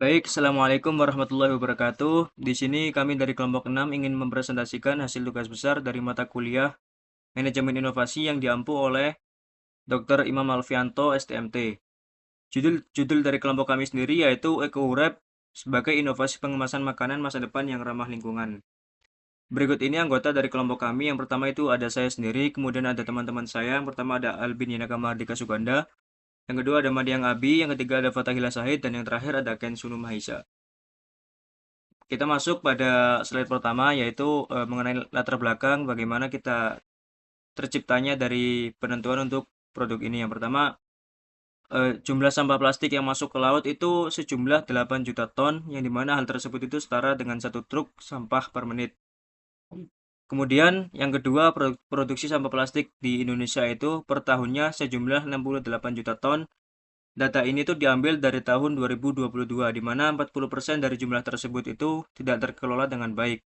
Baik, Assalamualaikum warahmatullahi wabarakatuh. Di sini kami dari kelompok 6 ingin mempresentasikan hasil tugas besar dari mata kuliah Manajemen Inovasi yang diampu oleh Dr. Imam Alfianto, STMT. Judul dari kelompok kami sendiri yaitu EcoWrap sebagai inovasi pengemasan makanan masa depan yang ramah lingkungan. Berikut ini anggota dari kelompok kami. Yang pertama itu ada saya sendiri, kemudian ada teman-teman saya. Yang pertama ada Albin Yanaka Mardika Suganda, yang kedua ada Madiang Abi, yang ketiga ada Fatahila Sahid, dan yang terakhir ada Ken Sunu Mahisa. Kita masuk pada slide pertama yaitu mengenai latar belakang bagaimana kita terciptanya dari penentuan untuk produk ini. Yang pertama, jumlah sampah plastik yang masuk ke laut itu sejumlah 8 juta ton, yang dimana hal tersebut itu setara dengan satu truk sampah per menit. Kemudian yang kedua, produksi sampah plastik di Indonesia itu per tahunnya sejumlah 68 juta ton. Data ini tuh diambil dari tahun 2022, di mana 40% dari jumlah tersebut itu tidak terkelola dengan baik.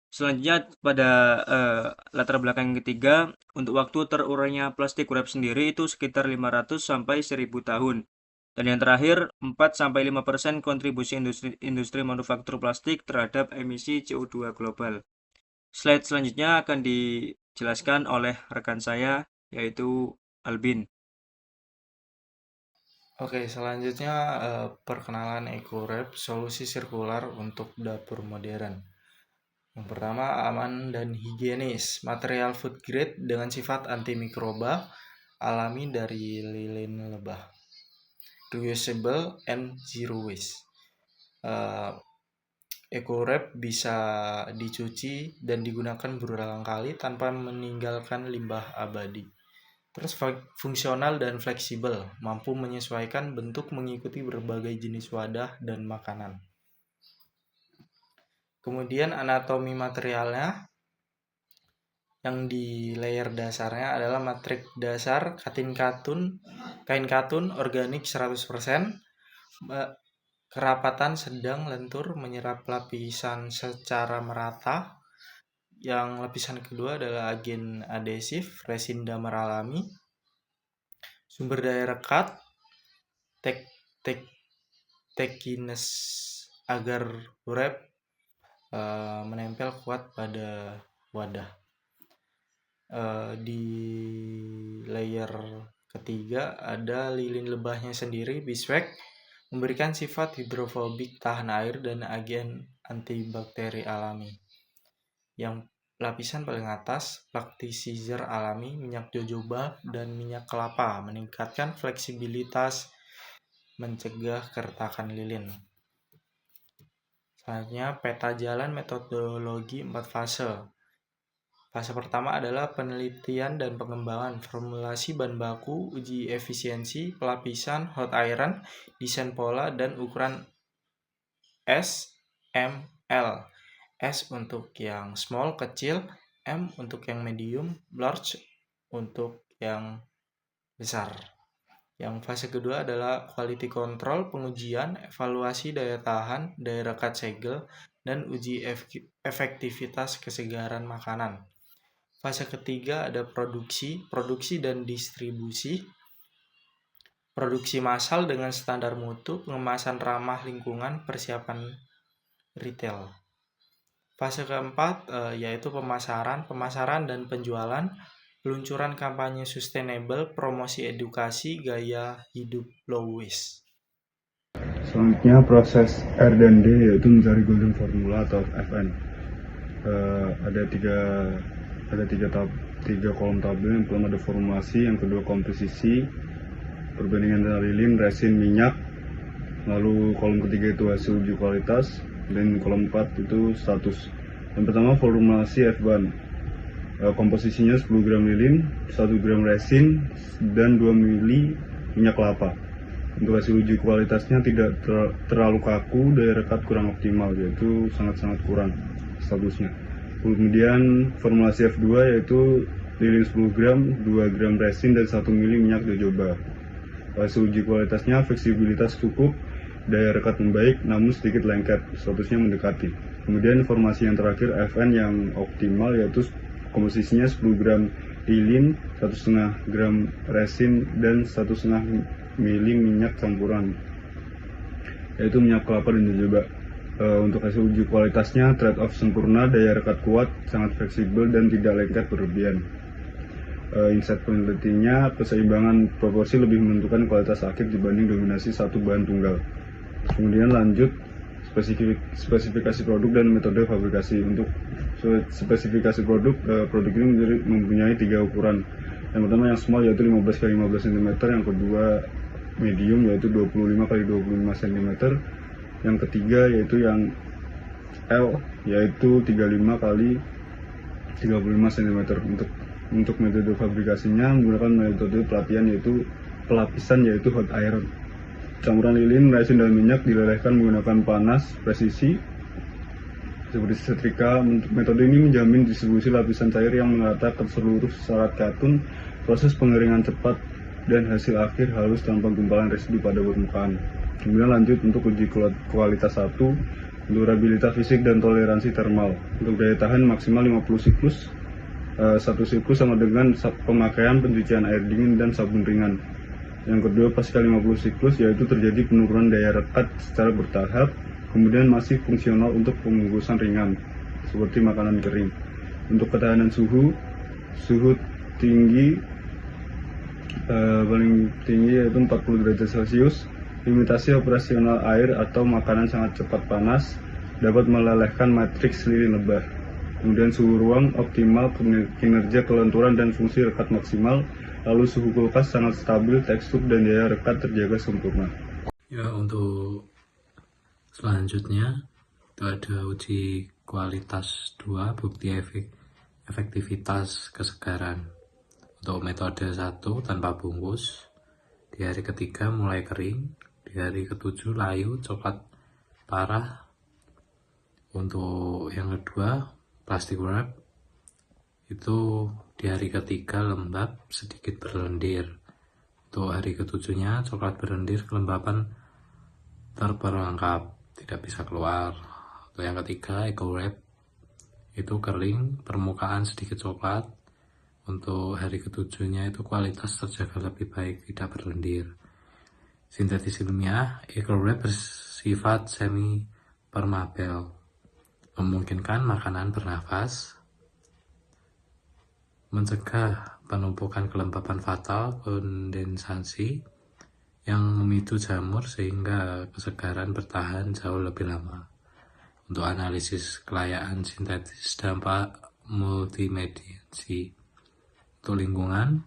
Selanjutnya pada latar belakang yang ketiga, untuk waktu terurainya plastik wrap sendiri itu sekitar 500 sampai 1000 tahun. Dan yang terakhir, 4 sampai 5% kontribusi industri manufaktur plastik terhadap emisi CO2 global. Slide selanjutnya akan dijelaskan oleh rekan saya yaitu Albin. Oke, selanjutnya perkenalan EcoWrap, solusi sirkular untuk dapur modern. Yang pertama, aman dan higienis, material food grade dengan sifat antimikroba alami dari lilin lebah. Reusable and zero waste. EcoWrap bisa dicuci dan digunakan berulang kali tanpa meninggalkan limbah abadi. Terus fungsional dan fleksibel, mampu menyesuaikan bentuk mengikuti berbagai jenis wadah dan makanan. Kemudian anatomi materialnya, yang di layer dasarnya adalah matrik dasar kain katun organik 100%, kerapatan sedang lentur menyerap lapisan secara merata. Yang lapisan kedua adalah agen adesif, resin damar alami, sumber daya rekat, tek tek tekiness agar wrap menempel kuat pada wadah. Di layer ketiga ada lilin lebahnya sendiri, beeswax, memberikan sifat hidrofobik, tahan air, dan agen antibakteri alami. Yang lapisan paling atas, plasticizer alami, minyak jojoba, dan minyak kelapa, meningkatkan fleksibilitas, mencegah keretakan lilin. Selanjutnya, peta jalan metodologi 4 fase. Fase pertama adalah penelitian dan pengembangan, formulasi bahan baku, uji efisiensi, pelapisan, hot iron, desain pola, dan ukuran S, M, L. S untuk yang small, kecil, M untuk yang medium, large untuk yang besar. Yang fase kedua adalah quality control, pengujian, evaluasi daya tahan, daya rekat segel, dan uji efektivitas kesegaran makanan. Fase ketiga ada produksi dan distribusi, produksi massal dengan standar mutu, pengemasan ramah lingkungan, persiapan retail. Fase keempat yaitu pemasaran dan penjualan, peluncuran kampanye sustainable, promosi edukasi, gaya hidup low waste. Selanjutnya proses R&D yaitu mencari golden formula atau FN. Ada tiga kolom tabel. Yang pertama ada formulasi, yang kedua komposisi, perbandingan antara lilin, resin, minyak. Lalu kolom ketiga itu hasil uji kualitas, dan kolom 4 itu status. Yang pertama formulasi F1. Komposisinya 10 gram lilin, 1 gram resin, dan 2 mili minyak kelapa. Untuk hasil uji kualitasnya tidak terlalu kaku, daya rekat kurang optimal, yaitu sangat-sangat kurang statusnya. Kemudian formulasi F2 yaitu lilin 10 gram, 2 gram resin, dan 1 mili minyak jojoba. Hasil uji kualitasnya fleksibilitas cukup, daya rekat membaik namun sedikit lengket, statusnya mendekati. Kemudian informasi yang terakhir FN yang optimal yaitu komposisinya 10 gram lilin, 1,5 gram resin, dan 1,5 mili minyak campuran. yaitu minyak kelapa dan jojoba. Untuk hasil uji kualitasnya trade-off sempurna, daya rekat kuat, sangat fleksibel dan tidak lengket berlebihan. Insight penelitinya, keseimbangan proporsi lebih menentukan kualitas akhir dibanding dominasi satu bahan tunggal. Kemudian lanjut spesifikasi produk dan metode fabrikasi. Untuk spesifikasi produk ini mempunyai 3 ukuran. Yang pertama yang small yaitu 15 x 15 cm, yang kedua medium yaitu 25 x 25 cm, yang ketiga yaitu yang L yaitu 35 x 35 cm. Untuk metode fabrikasinya menggunakan metode pelapisan yaitu hot iron. Campuran lilin, resin dan minyak dilelehkan menggunakan panas presisi seperti setrika. Metode ini menjamin distribusi lapisan cair yang merata ke seluruh serat katun, proses pengeringan cepat, dan hasil akhir halus tanpa gumpalan residu pada permukaan. Kemudian lanjut untuk uji kualitas 1, durabilitas fisik dan toleransi termal. Untuk daya tahan maksimal 50 siklus. Satu siklus sama dengan pemakaian pencucian air dingin dan sabun ringan. Yang kedua, pasca 50 siklus yaitu terjadi penurunan daya rekat secara bertahap, kemudian masih fungsional untuk pembungkusan ringan seperti makanan kering. Untuk ketahanan suhu tinggi paling tinggi yaitu 40 derajat Celcius. Limitasi operasional air atau makanan sangat cepat panas dapat melelehkan matriks lilin lebah. Kemudian suhu ruang optimal, kinerja kelenturan dan fungsi rekat maksimal. Lalu suhu kulkas sangat stabil, tekstur dan daya rekat terjaga sempurna. Ya, untuk selanjutnya itu ada uji kualitas 2, bukti efektivitas kesegaran. Untuk metode 1 tanpa bungkus, di hari ketiga mulai kering, di hari ke-7 layu coklat parah. Untuk yang kedua plastic wrap itu di hari ketiga lembab sedikit berlendir. Untuk hari ke-7-nya coklat berlendir, kelembapan terperangkap, tidak bisa keluar. Untuk yang ketiga eco wrap itu kering, permukaan sedikit coklat. Untuk hari ke-7-nya itu kualitas terjaga lebih baik, tidak berlendir. Sintetis ilmiah, eco wrap bersifat semi permeabel, memungkinkan makanan bernafas, mencegah penumpukan kelembapan fatal, kondensasi yang memicu jamur sehingga kesegaran bertahan jauh lebih lama. Untuk analisis kelayakan sintetis dampak multimediasi. Untuk lingkungan,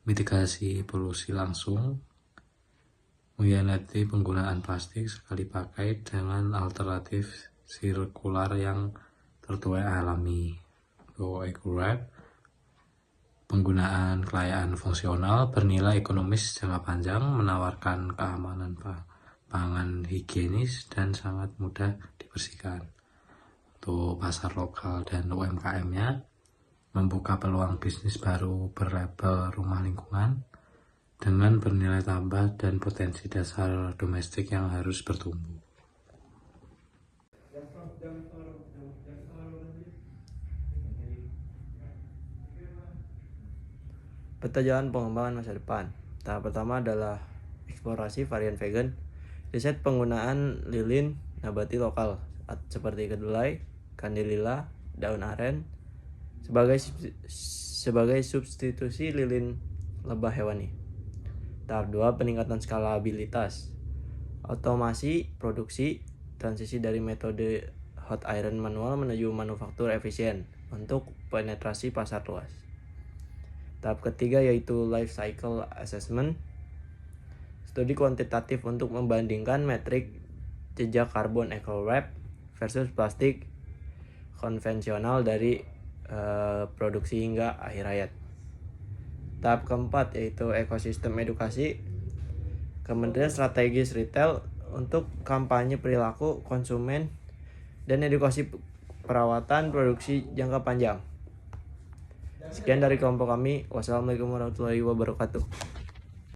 mitigasi polusi langsung, mengkhianati penggunaan plastik sekali pakai dengan alternatif sirkular yang tertuai alami. Untuk eco wrap, penggunaan kelayakan fungsional bernilai ekonomis jangka panjang, menawarkan keamanan pangan higienis dan sangat mudah dibersihkan. Untuk pasar lokal dan UMKM-nya, membuka peluang bisnis baru berlabel rumah lingkungan dengan bernilai tambah dan potensi dasar domestik yang harus bertumbuh. Peta jalan pengembangan masa depan. Tahap pertama adalah eksplorasi varian vegan, riset penggunaan lilin nabati lokal seperti kedelai, kandilila, daun aren sebagai substitusi lilin lebah hewani. Tahap 2, peningkatan skalabilitas, otomasi produksi, transisi dari metode hot iron manual menuju manufaktur efisien untuk penetrasi pasar luas. Tahap ketiga yaitu life cycle assessment, studi kuantitatif untuk membandingkan metrik jejak karbon eco wrap versus plastik konvensional dari produksi hingga akhir hayat. Tahap keempat yaitu ekosistem edukasi, Kementerian Strategis Retail untuk kampanye perilaku konsumen dan edukasi perawatan produksi jangka panjang. Sekian dari kelompok kami. Wassalamualaikum warahmatullahi wabarakatuh.